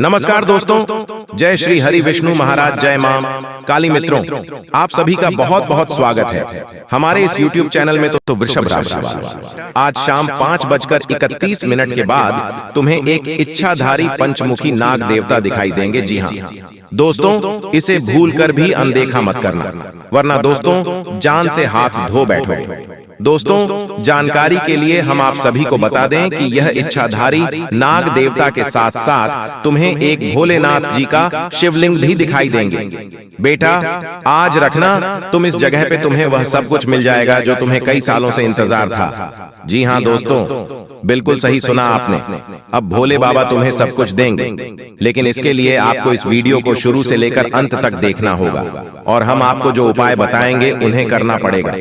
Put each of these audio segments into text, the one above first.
नमस्कार दोस्तों, जय श्री हरि विष्णु महाराज, जय मां काली। मित्रों, आप सभी का बहुत बहुत स्वागत है हमारे इस YouTube चैनल में। तो वृषभ राशि वाले, आज शाम 5:31 के बाद तुम्हें एक इच्छाधारी पंचमुखी नाग देवता दिखाई देंगे। जी हाँ दोस्तों, इसे भूलकर भी अनदेखा मत करना, वरना दोस्तों जान से हाथ धो बैठोगे। दोस्तों, जानकारी के लिए हम आप सभी को बता दें कि यह इच्छाधारी नाग देवता के साथ साथ तुम्हें एक भोलेनाथ जी का शिवलिंग भी दिखाई देंगे। बेटा, आज रखना, तुम इस जगह पे तुम्हें वह सब कुछ मिल जाएगा जो तुम्हें कई सालों से इंतजार था। जी हाँ दोस्तों, बिल्कुल सही सुना आपने। अब भोले बाबा तुम्हें सब कुछ देंगे, लेकिन इसके लिए आपको इस वीडियो को शुरू से लेकर अंत तक देखना होगा, और हम आपको जो उपाय बताएंगे उन्हें करना पड़ेगा।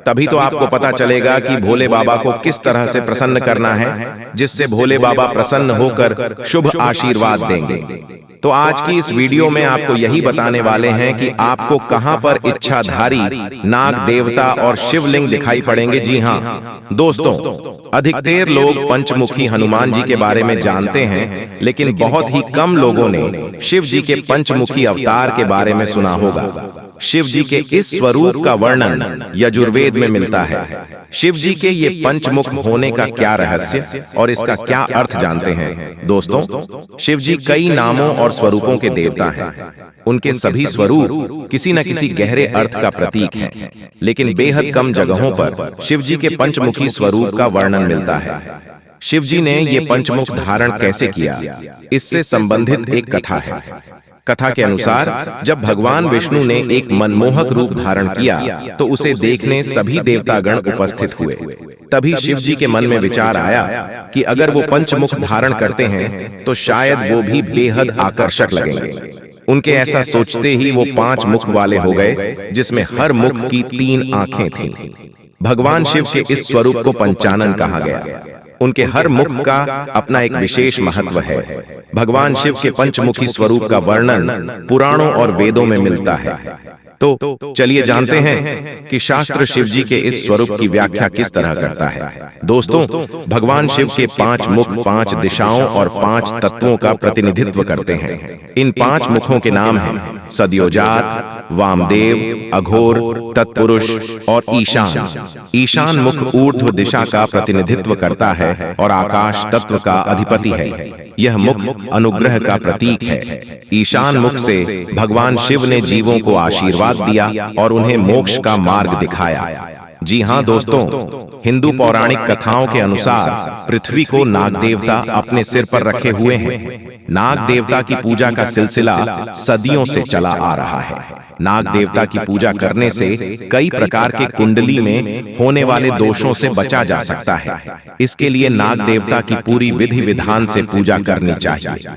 तभी तो आपको पता चलेगा कि भोले बाबा को किस तरह से प्रसन्न करना है, जिससे भोले बाबा प्रसन्न होकर शुभ आशीर्वाद देंगे। तो आज की इस वीडियो में आपको यही बताने वाले हैं कि आपको कहां पर इच्छाधारी नाग देवता और शिवलिंग दिखाई पड़ेंगे। जी हाँ दोस्तों, अधिकतर लोग पंचमुखी हनुमान जी के बारे में जानते हैं, लेकिन बहुत ही कम लोगों ने शिव जी के पंचमुखी अवतार के बारे में सुना होगा। शिव जी के इस स्वरूप का वर्णन यजुर्वेद में मिलता है। शिव जी के ये पंचमुख होने का क्या रहस्य और इसका क्या अर्थ जानते हैं दोस्तों? शिव जी कई नामों और स्वरूपों के देवता हैं। उनके सभी स्वरूप किसी न किसी गहरे अर्थ का प्रतीक हैं, लेकिन बेहद कम जगहों पर शिव जी के पंचमुखी स्वरूप का वर्णन मिलता है। शिव जी ने ये पंचमुख धारण कैसे किया, इससे संबंधित एक कथा है। कथा के अनुसार जब भगवान विष्णु ने एक मनमोहक रूप धारण किया तो उसे देखने सभी देवतागण उपस्थित हुए। तभी शिव जी के मन में विचार आया कि अगर वो पंचमुख धारण करते हैं तो शायद वो भी बेहद आकर्षक लगेंगे। उनके ऐसा सोचते ही वो 5 मुख वाले हो गए, जिसमें हर मुख की 3 आंखें थीं। भगवान शिव के इस स्वरूप को पंचानन कहा गया। उनके हर मुख का अपना एक विशेष महत्व है। भगवान शिव के पंचमुखी स्वरूप का वर्णन पुराणों और वेदों में मिलता है। तो चलिए जानते हैं कि शास्त्र शिव जी के इस स्वरूप की व्याख्या किस तरह करता है। दोस्तों, भगवान शिव के 5 मुख 5 दिशाओं और 5 तत्वों का प्रतिनिधित्व करते हैं। इन 5 मुखों के नाम हैं सद्योजात, वामदेव, अघोर, तत्पुरुष और ईशान। ईशान मुख ऊर्ध्व दिशा का प्रतिनिधित्व करता है और आकाश तत्व का अधिपति है। यह मुख अनुग्रह का प्रतीक है। ईशान मुख से भगवान शिव ने जीवों को आशीर्वाद दिया और उन्हें मोक्ष का मार्ग दिखाया। जी हाँ दोस्तों, हिंदू पौराणिक कथाओं के अनुसार पृथ्वी को नाग देवता अपने सिर पर रखे हुए हैं। नाग देवता की पूजा का सिलसिला सदियों से चला आ रहा है। नाग देवता की पूजा करने से कई प्रकार के कुंडली में होने वाले दोषों से बचा जा सकता है। इसके लिए नाग देवता की पूरी विधि विधान से पूजा करनी चाहिए।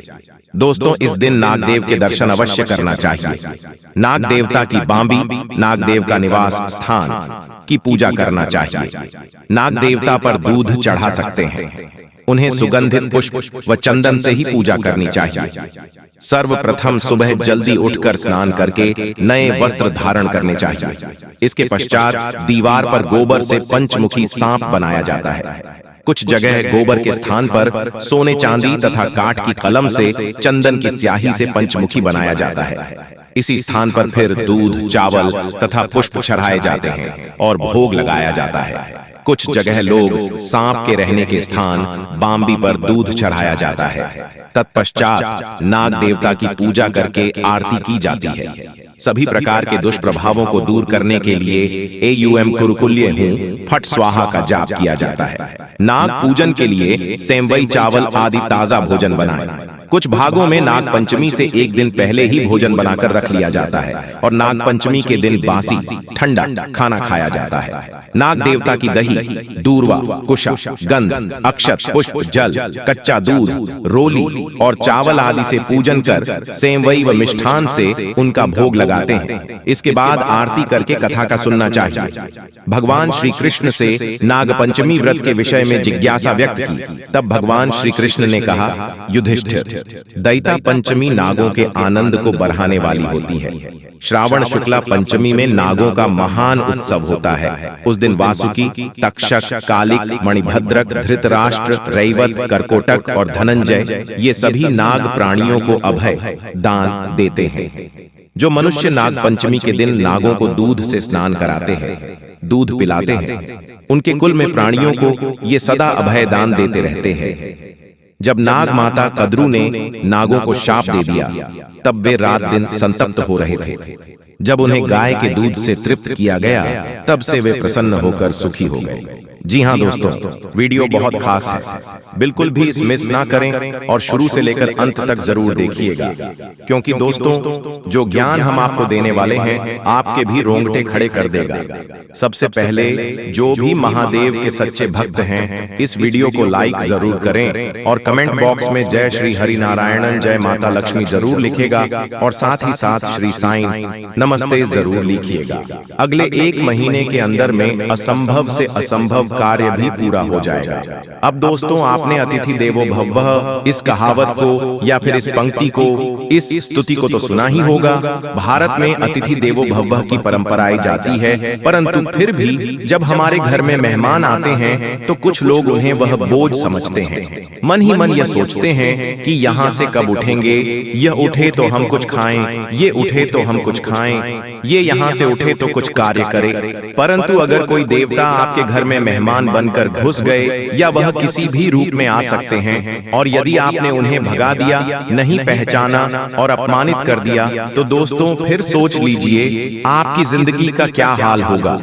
दोस्तों, इस दिन नागदेव के दर्शन अवश्य करना चाहिए। नाग देवता की बांबी, नागदेव का निवास स्थान की पूजा करना चाहिए। नाग देवता पर दूध चढ़ा सकते हैं। उन्हें सुगंधित पुष्प व चंदन से ही पूजा करनी चाहिए। सर्वप्रथम सुबह जल्दी उठकर स्नान करके नए वस्त्र धारण करने चाहिए। इसके पश्चात दीवार पर गोबर से पंचमुखी सांप बनाया जाता है। कुछ जगह गोबर के स्थान पर सोने चांदी तथा काठ की कलम से चंदन की स्याही से पंचमुखी बनाया जाता है। इसी स्थान पर फिर दूध, चावल तथा पुष्प चढ़ाए जाते हैं और भोग लगाया जाता है। कुछ जगह लोग सांप के रहने के स्थान बांबी पर दूध चढ़ाया जाता है। तत्पश्चात नाग देवता की पूजा करके आरती की जाती है। सभी प्रकार के दुष्प्रभावों को दूर करने के लिए AUM कुरुकुल्य हूं फट स्वाहा का जाप किया जाता है। नाग पूजन के लिए सेंवई, चावल आदि ताजा भोजन बनाएं। कुछ भागों में नाग पंचमी से एक दिन पहले ही भोजन बनाकर रख लिया जाता है और नाग पंचमी के दिन बासी ठंडा खाना खाया जाता है। नाग देवता की दही, दूर्वा, कुशा, गंध, अक्षत, पुष्प, जल, कच्चा दूध, रोली और चावल आदि से पूजन कर सेंवई व मिष्ठान से उनका भोग लगाते हैं। इसके बाद आरती करके कथा का सुनना चाहिए। भगवान श्री कृष्ण से नाग पंचमी व्रत के विषय में जिज्ञासा व्यक्त की। तब भगवान श्री कृष्ण ने कहा, युधिष्ठिर, दैता पंचमी नागों के आनंद को बढ़ाने वाली होती है। श्रावण शुक्ला पंचमी में नागों का महान उत्सव होता है। उस दिन वासुकी, तक्षक, कालिक, मणिभद्रक, धृतराष्ट्र, रैवत, करकोटक और धनंजय ये सभी नाग प्राणियों को अभय दान देते हैं। जो मनुष्य नाग पंचमी के दिन नागों को दूध से स्नान कराते हैं, दूध पिलाते हैं, उनके कुल में प्राणियों को ये सदा अभय दान देते रहते हैं। जब नाग माता कद्रू ने नागों को शाप दे दिया, तब वे रात दिन संतप्त हो रहे थे। जब उन्हें गाय के दूध से तृप्त किया गया, तब से वे प्रसन्न होकर सुखी हो गए। जी हाँ दोस्तों, वीडियो बहुत खास है, बिल्कुल भी इस मिस ना करें और शुरू से लेकर अंत तक जरूर देखिएगा, क्योंकि दोस्तों जो ज्ञान हम आपको देने वाले हैं आपके भी रोंगटे खड़े कर देगा। सबसे पहले जो भी महादेव के सच्चे भक्त हैं इस वीडियो को लाइक जरूर करें और कमेंट बॉक्स में जय श्री हरि नारायणन, जय माता लक्ष्मी जरूर लिखेगा और साथ ही साथ श्री साईं नमस्ते जरूर लिखिएगा। अगले 1 महीने के अंदर में असंभव से असंभव कार्य भी पूरा हो जाएगा। अब दोस्तों, आपने अतिथि देवो भवः इस कहावत को या फिर इस पंक्ति को, इस स्तुति को तो सुना ही होगा। भारत में अतिथि देवो भवः की परंपराएं जाती है, परंतु फिर भी जब हमारे घर में मेहमान आते हैं तो कुछ लोग उन्हें वह बोझ समझते हैं। मन ही मन यह सोचते हैं कि यहाँ से कब उठेंगे, यह उठे तो हम कुछ खाएं, ये उठे तो हम कुछ खाएं, ये यहाँ से उठे तो कुछ कार्य करे। परंतु अगर कोई देवता आपके घर में मेहमान बनकर घुस गए या वह किसी भी रूप में आ सकते हैं और यदि आपने उन्हें भगा दिया, नहीं पहचाना और अपमानित कर दिया, तो दोस्तों फिर सोच लीजिए आपकी जिंदगी का क्या हाल होगा।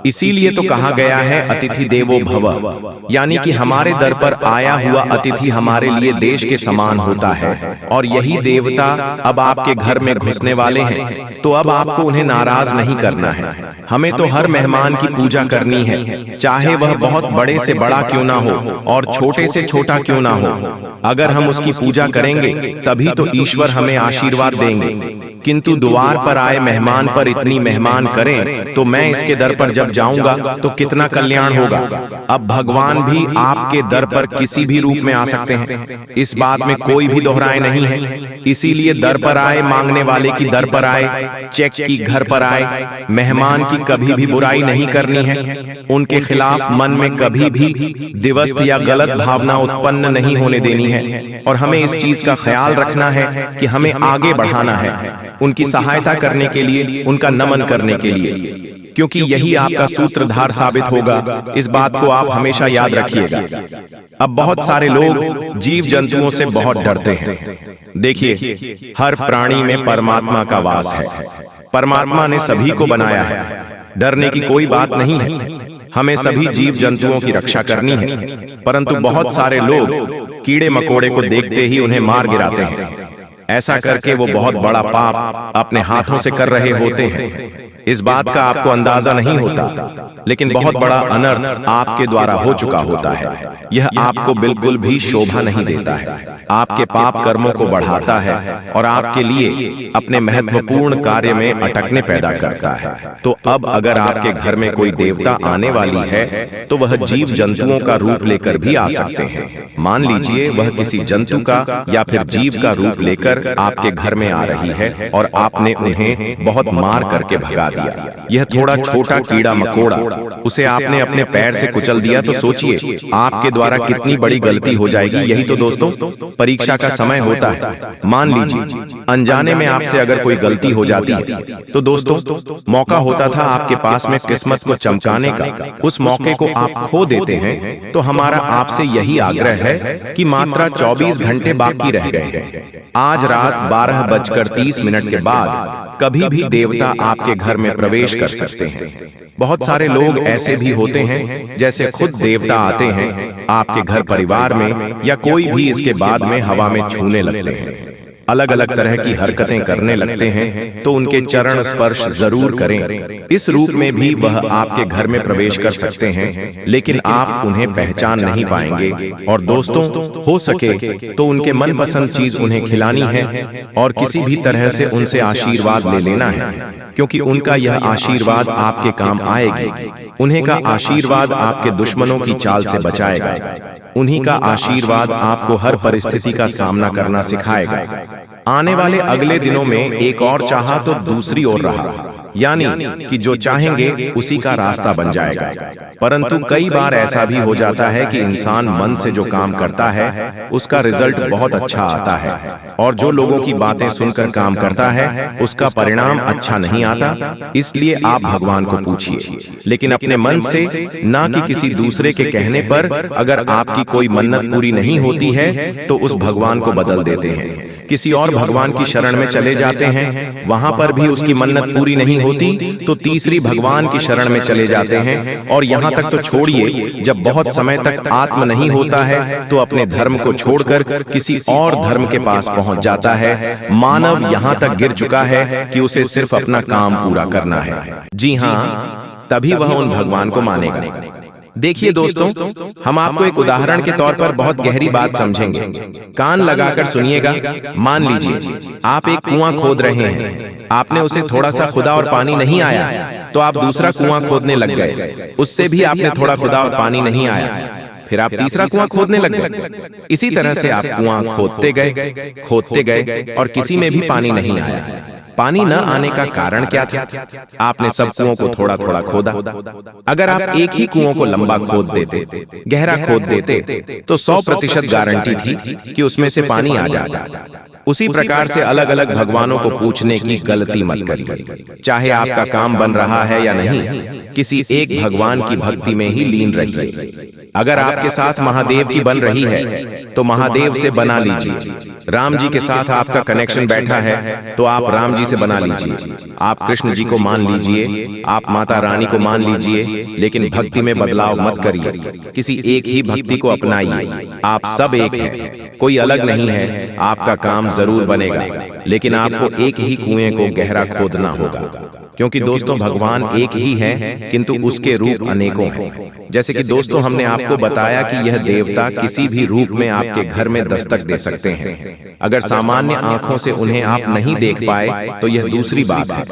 इसीलिए तो कहा गया है अतिथि देवो भव, यानी कि हमारे दर पर आया हुआ अतिथि हमारे लिए देश के समान होता है। और यही देवता अब आपके घर में घुसने वाले हैं, तो अब आपको उन्हें नाराज नहीं करना है। हमें तो हर मेहमान की पूजा करनी है, चाहे वह बहुत बड़े से बड़ा क्यों ना हो और छोटे से छोटा क्यों ना हो। अगर हम उसकी पूजा करेंगे तभी तो ईश्वर हमें आशीर्वाद देंगे। किंतु द्वार पर आए मेहमान पर इतनी मेहमान करें तो मैं इसके दर पर जब जाऊंगा तो कितना कल्याण होगा। अब भगवान भी आपके दर पर किसी भी रूप में आ सकते हैं, इस बात में कोई भी दोहराए नहीं है। इसीलिए दर पर आए मांगने वाले की दर पर आए, चेक की घर पर आए। मेहमान की कभी भी बुराई नहीं करनी है, उनके खिलाफ मन में कभी भी दिवस्त या गलत भावना उत्पन्न नहीं होने देनी है। और हमें इस चीज का ख्याल रखना है कि हमें आगे बढ़ाना है, उनकी सहायता करने के लिए, उनका नमन करने के लिए, क्योंकि यही आपका सूत्रधार साबित होगा। इस बात को आप हमेशा याद रखिएगा। अब बहुत सारे लोग जीव जंतुओं से बहुत डरते हैं। देखिए, हर प्राणी में परमात्मा का वास है। परमात्मा ने सभी को बनाया है, डरने की कोई बात नहीं है। हमें सभी जीव जंतुओं की रक्षा करनी है, परंतु बहुत सारे लोग कीड़े मकोड़े को देखते ही उन्हें मार गिराते हैं। ऐसा करके वो बहुत बड़ा पाप अपने हाथों से कर रहे होते हैं। इस बात का आपको अंदाजा नहीं होता, लेकिन बहुत बड़ा अनर्थ आपके द्वारा हो चुका होता है। यह आपको बिल्कुल भी शोभा नहीं देता है, आपके पाप कर्मों को बढ़ाता है और आपके लिए अपने महत्वपूर्ण कार्य में अटकने पैदा करता है। तो अब अगर आपके घर में कोई देवता आने वाली है तो वह जीव जंतुओं का रूप लेकर भी आ सकते हैं। मान लीजिए वह किसी जंतु का या फिर जीव का रूप लेकर आपके घर में आ रही है और आपने उन्हें बहुत मार करके भगा दिया। यह थोड़ा छोटा कीड़ा मकोड़ा, उसे आपने अपने पैर से कुचल दिया, तो सोचिए आपके द्वारा कितनी बड़ी गलती हो जाएगी। यही तो दोस्तों परीक्षा का समय होता है। मान लीजिए अनजाने में आपसे अगर कोई गलती हो जाती है तो दोस्तों मौका होता था आपके पास में किस्मत को चमकाने का, उस मौके को आप खो देते हैं। तो हमारा आपसे यही आग्रह है कि मात्र 24 घंटे बाकी रह गए हैं। आज रात 12:30 के बाद कभी भी देवता आपके घर में प्रवेश कर सकते हैं। बहुत सारे लोग ऐसे भी होते हैं जैसे खुद देवता आते हैं आपके घर परिवार में, या कोई भी इसके बाद में हवा में छूने लगते हैं। अलग अलग तरह की हरकतें करने लगते हैं तो उनके चरण स्पर्श जरूर करें। इस रूप में भी वह आपके घर में प्रवेश कर सकते हैं, लेकिन आप उन्हें पहचान नहीं पाएंगे। और दोस्तों, हो सके तो उनके मनपसंद चीज उन्हें खिलानी है और किसी भी तरह से उनसे आशीर्वाद ले लेना है, क्योंकि उनका यह आशीर्वाद आपके काम आएगी। उन्हीं का आशीर्वाद आपके दुश्मनों की चाल से बचाएगा। उन्हीं का आशीर्वाद आपको हर परिस्थिति का सामना करना सिखाएगा। आने वाले अगले दिनों में एक और चाहा तो दूसरी ओर रहा, यानी कि जो चाहेंगे उसी का रास्ता बन जाएगा। परंतु कई बार ऐसा भी हो जाता है कि इंसान मन से जो काम करता है उसका रिजल्ट बहुत अच्छा आता है, और जो लोगों की बातें सुनकर काम करता है उसका परिणाम अच्छा नहीं आता। इसलिए आप भगवान को पूछिए, लेकिन अपने मन से, ना कि किसी दूसरे के कहने पर। अगर आपकी कोई मन्नत पूरी नहीं होती है तो उस भगवान को बदल देते हैं, किसी और भगवान की शरण में चले जाते हैं। वहां पर भी उसकी मन्नत पूरी नहीं होती तो तीसरी भगवान की शरण में चले जाते हैं। और यहाँ तक तो छोड़िए, जब बहुत समय तक आत्म नहीं होता है तो अपने धर्म को छोड़कर किसी और धर्म के पास पहुंच जाता है। मानव यहाँ तक गिर चुका है कि उसे सिर्फ अपना काम पूरा करना है। जी हाँ, तभी वह उन भगवान को मानेगा। देखिए दोस्तों, हम आपको एक उदाहरण के तौर पर बहुत गहरी बात समझेंगे। कान लगाकर सुनिएगा। मान लीजिए आप एक कुआं खोद रहे हैं। आपने उसे थोड़ा सा खुदा और पानी नहीं आया तो आप दूसरा कुआं खोदने लग गए। उससे भी आपने थोड़ा खुदा और पानी नहीं आया, फिर आप तीसरा कुआं खोदने लग गए। इसी तरह से आप कुआं खोदते गए और किसी में भी पानी नहीं आया। पानी न आने का कारण क्या था? आपने सब कुओं को थोड़ा थोड़ा खोदा। अगर आप एक ही कुओं को लंबा खोद देते, गहरा खोद देते, तो 100% गारंटी थी कि उसमें से पानी आ जाता। उसी प्रकार से अलग अलग भगवानों को पूछने की गलती मत करिए। चाहे आपका काम बन रहा है या नहीं, किसी एक भगवान की भक्ति में ही लीन रहिए। अगर आपके साथ महादेव की बन रही है तो महादेव से बना लीजिए। राम जी के साथ आपका कनेक्शन बैठा है तो आप राम जी से बना लीजिए। आप कृष्ण जी को मान लीजिए, आप माता रानी को मान लीजिए, लेकिन भक्ति में बदलाव मत करिए। किसी एक ही भक्ति को अपनाइए। आप सब एक हैं, कोई अलग नहीं है। आपका काम जरूर बनेगा, लेकिन आपको एक ही कुएं को गहरा खोदना होगा। क्योंकि दोस्तों, भगवान एक ही है, किंतु उसके रूप अनेकों हैं। जैसे कि दोस्तों, हमने आपको बताया कि यह देवता किसी भी रूप में आपके घर में दस्तक दे सकते हैं। अगर सामान्य आंखों से उन्हें आप नहीं देख पाए तो यह दूसरी बात है,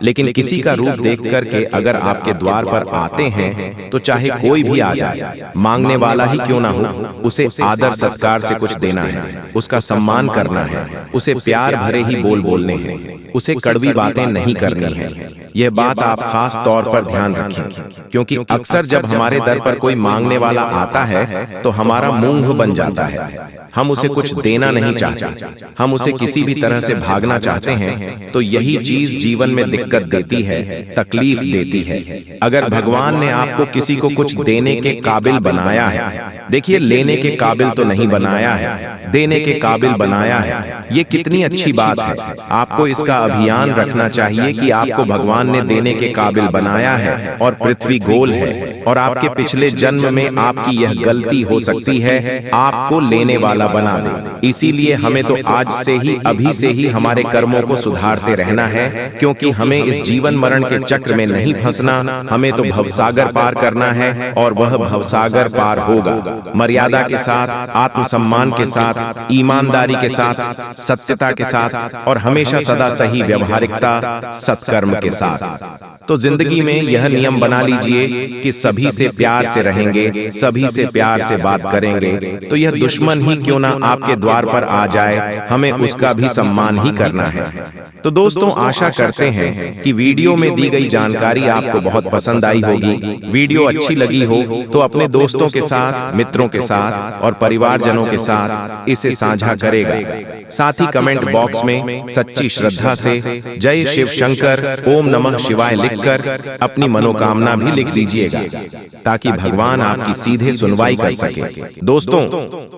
लेकिन किसी का रूप देख करके अगर आपके द्वार पर आते हैं तो चाहे कोई भी आ जाए, मांगने वाला ही क्यों ना हो, उसे आदर सत्कार से कुछ देना है, उसका सम्मान करना है, उसे प्यार भरे ही बोल बोलने हैं, उसे कड़वी बातें नहीं करनी है। यह बात आप खास तौर पर ध्यान रखें, क्योंकि अक्सर जब हमारे दर पर कोई मांगने वाला आता है तो हमारा मुंह बन जाता है। हम उसे कुछ देना नहीं चाहते, हम उसे किसी भी तरह से भागना चाहते हैं। तो यही चीज जीवन में दिक्कत देती है, तकलीफ देती है। अगर भगवान ने आपको किसी को कुछ देने के काबिल बनाया है, देखिए, लेने के काबिल तो नहीं बनाया है, देने के काबिल बनाया है। ये कितनी अच्छी बात है। आपको इसका अभियान रखना चाहिए कि आपको भगवान ने देने के काबिल बनाया है और पृथ्वी गोल है, और आपके पिछले जन्म में आपकी यह गलती हो सकती है, आपको लेने वाला बना दे। इसीलिए हमें तो आज से ही, अभी से ही हमारे कर्मों को सुधारते रहना है, क्योंकि हमें इस जीवन मरण के चक्र में नहीं फंसना। हमें तो भवसागर पार करना है, और वह भवसागर पार होगा मर्यादा के साथ, आत्मसम्मान के साथ, ईमानदारी के साथ, सत्यता के साथ, और हमेशा सदा सही व्यवहारिकता, सत्कर्म के साथ। तो जिंदगी में यह नियम बना लीजिए कि सभी से प्यार से रहेंगे, सभी से प्यार से बात करेंगे। तो यह दुश्मन ही क्यों ना आपके द्वार पर आ जाए, हमें उसका भी सम्मान ही करना है। तो दोस्तों, आशा करते हैं कि वीडियो में दी गई जानकारी आपको बहुत पसंद आई होगी। वीडियो अच्छी लगी हो तो अपने दोस्तों के साथ, मित्रों के साथ और परिवारजनों के साथ इसे साझा करेगा। साथ ही कमेंट बॉक्स में सच्ची श्रद्धा से जय शिव शंकर, ओम नमः शिवाय लिखकर अपनी मनोकामना भी लिख दीजिएगा, ताकि भगवान आपकी सीधे सुनवाई कर सके। दोस्तों,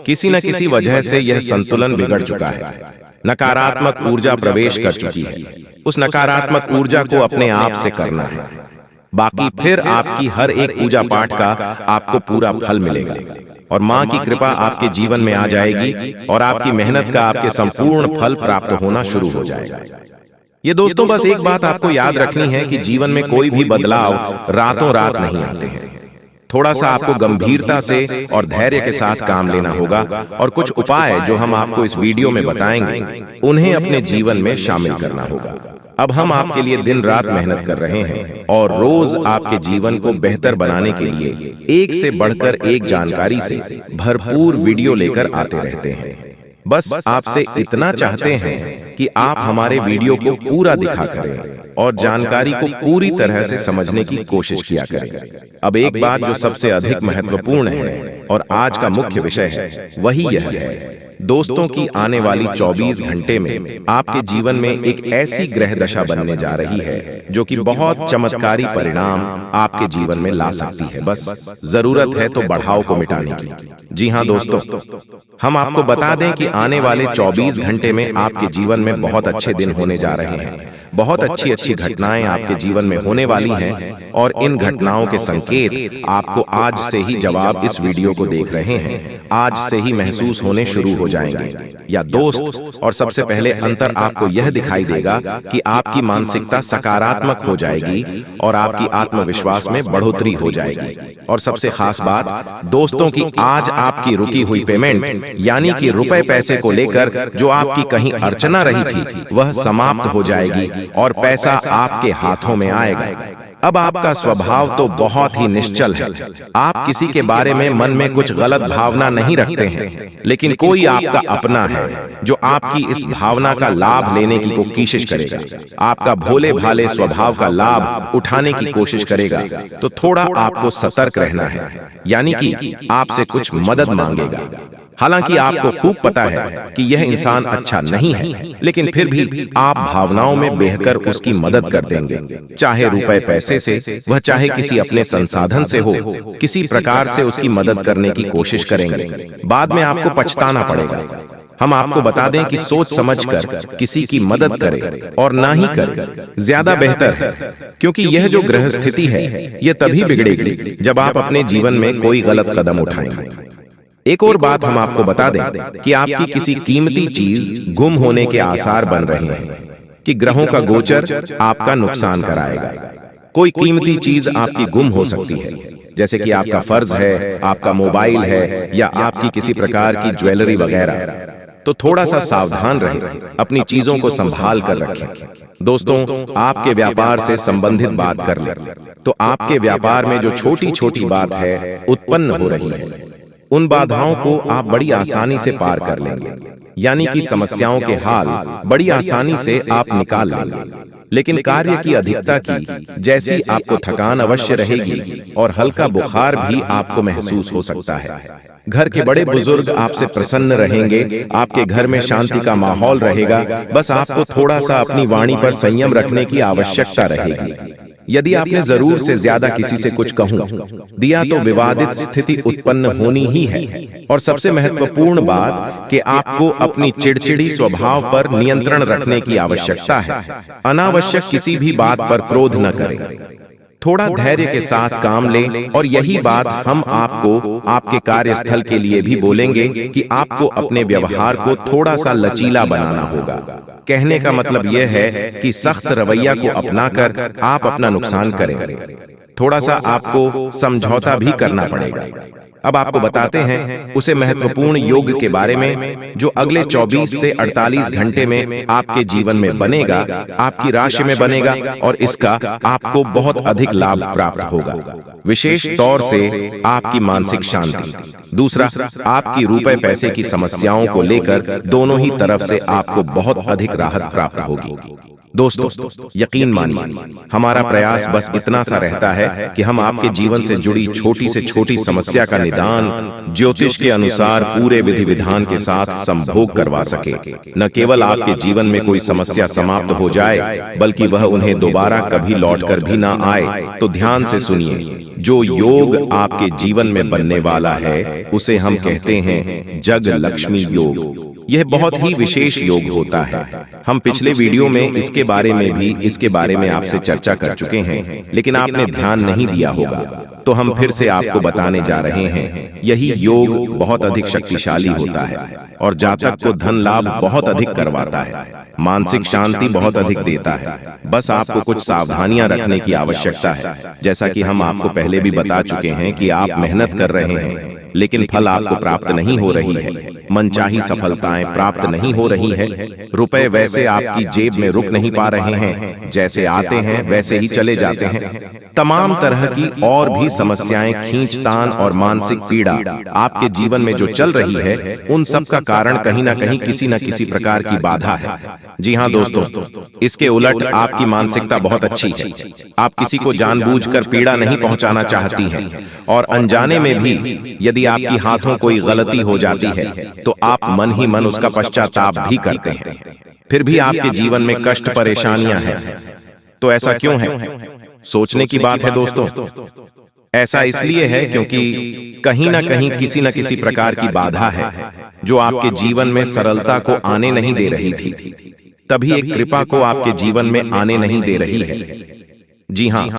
किसी न किसी वजह से यह संतुलन बिगड़ चुका है। नकारात्मक ऊर्जा प्रवेश कर चुकी है। उस नकारात्मक ऊर्जा को अपने आप से करना है। बाकी फिर आपकी हर एक पूजा पाठ का आपको पूरा फल मिलेगा। और माँ की कृपा आपके जीवन में आ जाएगी और आपकी मेहनत का आपके संपूर्ण फल प्राप्त होना शुरू हो जाएगा। ये दोस्तों बस एक बात आपको याद रखनी है कि जीवन में कोई भी बदलाव रातों रात नहीं आते हैं। थोड़ा सा आपको गंभीरता से और धैर्य के साथ काम लेना होगा और कुछ उपाय जो हम आपको इस वीडियो में बताएंगे उन्हें अपने जीवन में शामिल करना होगा। अब हम आपके लिए दिन रात मेहनत कर रहे हैं और रोज आपके जीवन को बेहतर बनाने के लिए एक से बढ़कर एक जानकारी से भरपूर वीडियो लेकर आते रहते हैं। बस आपसे इतना चाहते हैं कि आप हमारे वीडियो को पूरा दिखा करें और जानकारी को पूरी तरह से समझने की कोशिश किया करें। अब एक बात जो सबसे अधिक महत्वपूर्ण है और आज का मुख्य विषय है वही यह है, दोस्तों की आने वाली 24 घंटे में आपके जीवन में एक ऐसी ग्रह दशा बनने जा रही है जो कि बहुत चमत्कारी परिणाम आपके जीवन में ला सकती है। बस जरूरत है तो बढ़ाव को मिटाने की। जी हाँ दोस्तों, हम आपको बता दें कि आने वाले 24 घंटे में आपके जीवन में बहुत अच्छे दिन होने जा रहे हैं। बहुत अच्छी अच्छी घटनाएं आपके जीवन में होने वाली हैं और इन घटनाओं के संकेत आपको आज से ही, जवाब इस वीडियो को देख रहे हैं, आज से ही महसूस होने शुरू हो जाएंगे। या दोस्त, और सबसे पहले अंतर आपको यह दिखाई देगा कि आपकी मानसिकता सकारात्मक हो जाएगी और आपकी आत्मविश्वास में बढ़ोतरी हो जाएगी। और सबसे खास बात दोस्तों की आज आपकी रुकी हुई पेमेंट यानी कि रुपए पैसे को लेकर जो आपकी कहीं अर्चना रही थी वह समाप्त हो जाएगी और पैसा आपके हाथों में आएगा। अब आपका स्वभाव तो बहुत ही निश्चल है। आप किसी के बारे में मन में कुछ गलत भावना नहीं रखते हैं, लेकिन कोई आपका अपना है जो आपकी इस भावना का लाभ लेने की कोशिश करेगा, आपका भोले भाले स्वभाव का लाभ उठाने की कोशिश करेगा। तो थोड़ा आपको सतर्क रहना है, यानी कि आपसे कुछ मदद मांगेगा। हालांकि आपको खूब पता है कि यह इंसान अच्छा नहीं है, लेकिन फिर भी आप भावनाओं में बहकर उसकी मदद कर देंगे, चाहे रुपए पैसे से, वह चाहे किसी अपने संसाधन से हो, किसी प्रकार से उसकी मदद करने की कोशिश करेंगे। बाद में आपको पछताना पड़ेगा। हम आपको बता दें कि सोच समझकर किसी की मदद करें और ना ही करें ज्यादा बेहतर है, क्योंकि यह जो ग्रह स्थिति है यह तभी बिगड़ेगी जब आप अपने जीवन में कोई गलत कदम उठाएंगे। एक और बात हम आपको बता दें कि आपकी किसी कीमती चीज गुम होने के आसार बन रहे हैं, कि ग्रहों का गोचर आपका नुकसान कराएगा। कोई कीमती चीज आपकी गुम हो सकती है, जैसे कि आपका फर्ज है, आपका मोबाइल है या आपकी किसी प्रकार की ज्वेलरी वगैरह। तो थोड़ा सा सावधान रहें, अपनी चीजों को संभाल कर रखें। दोस्तों, आपके व्यापार से संबंधित बात कर लें तो आपके व्यापार में जो छोटी छोटी बात है उत्पन्न हो रही है, उन बाधाओं को आप बड़ी आसानी से पार कर लेंगे, यानी कि समस्याओं के हाल बड़ी आसानी से आप निकाल लेंगे। लेकिन कार्य की अधिकता की जैसी आपको थकान अवश्य रहेगी और हल्का बुखार भी आपको महसूस हो सकता है। घर के बड़े बुजुर्ग आपसे प्रसन्न रहेंगे, आपके घर में शांति का माहौल रहेगा। बस आपको थोड़ा सा अपनी वाणी पर संयम रखने की आवश्यकता रहेगी। यदि आपने जरूर से ज्यादा किसी से कुछ कहूं दिया तो विवादित स्थिति उत्पन्न होनी ही है। और सबसे महत्वपूर्ण बात कि आपको अपनी चिड़चिड़ी स्वभाव पर नियंत्रण रखने की आवश्यकता है। अनावश्यक किसी भी बात पर क्रोध न करें, थोड़ा धैर्य के साथ काम लें। और यही बात हम आपको आपके कार्यस्थल के लिए भी बोलेंगे कि आपको अपने व्यवहार को थोड़ा सा लचीला बनाना होगा। कहने का मतलब यह है कि सख्त रवैया को अपनाकर आप अपना नुकसान करें, थोड़ा सा आपको समझौता भी करना पड़ेगा। अब आपको बताते हैं उसे महत्वपूर्ण योग के बारे में जो अगले 24 से 48 घंटे में आपके जीवन में बनेगा, आपकी राशि में बनेगा और इसका आपको बहुत अधिक लाभ प्राप्त होगा, विशेष तौर से आपकी मानसिक शांति। दूसरा, आपकी रुपए पैसे की समस्याओं को लेकर दोनों ही तरफ से आपको बहुत अधिक राहत प्राप्त होगी। दोस्तों, यकीन मानिए, हमारा प्रयास बस इतना सा रहता है कि हम आपके जीवन से जुड़ी छोटी से छोटी समस्या का निदान ज्योतिष के अनुसार पूरे विधि विधान के साथ संभोग करवा सके। न केवल आपके जीवन में कोई समस्या समाप्त हो जाए, बल्कि वह उन्हें दोबारा कभी लौटकर भी ना आए। तो ध्यान से सुनिए, जो योग आपके जीवन में बनने वाला है उसे हम कहते हैं जग लक्ष्मी योग। यह बहुत ही विशेष योग होता है। हम पिछले वीडियो में इसके बारे में आपसे चर्चा कर चुके हैं, लेकिन आपने ध्यान नहीं दिया होगा। तो हम फिर से आपको बताने जा रहे हैं, यही योग बहुत अधिक शक्तिशाली होता है और जातक को धन लाभ बहुत अधिक करवाता है, मानसिक शांति बहुत अधिक देता है। बस आपको कुछ सावधानियां रखने की आवश्यकता है। जैसा कि हम आपको पहले भी बता चुके हैं कि आप मेहनत कर रहे हैं लेकिन फल आपको प्राप्त नहीं हो रही है, मनचाही सफलताएं प्राप्त नहीं हो रही है, रुपए वैसे आपकी जेब में रुक नहीं पा रहे हैं, जैसे आते हैं वैसे ही चले जाते हैं। तमाम तरह की और भी समस्याएं, खींचतान और मानसिक पीड़ा आपके जीवन में जो चल रही है, उन सब का कारण कहीं ना कहीं किसी न किसी प्रकार की बाधा है। जी हाँ दोस्तों, इसके उलट आपकी मानसिकता बहुत अच्छी है। आप किसी को जानबूझकर पीड़ा नहीं पहुंचाना चाहती हैं और अनजाने में भी यदि आपकी हाथों कोई गलती हो जाती है तो आप मन ही मन उसका पश्चाताप भी करते हैं। फिर भी आपके जीवन में कष्ट परेशानियां हैं, तो ऐसा क्यों है? सोचने की बात है दोस्तों। ऐसा इसलिए है क्योंकि कहीं ना कहीं किसी न किसी प्रकार की बाधा है जो आपके जीवन में सरलता को आने नहीं दे रही थी, तभी एक कृपा को आपके जीवन में आने नहीं दे रही है। जी हाँ,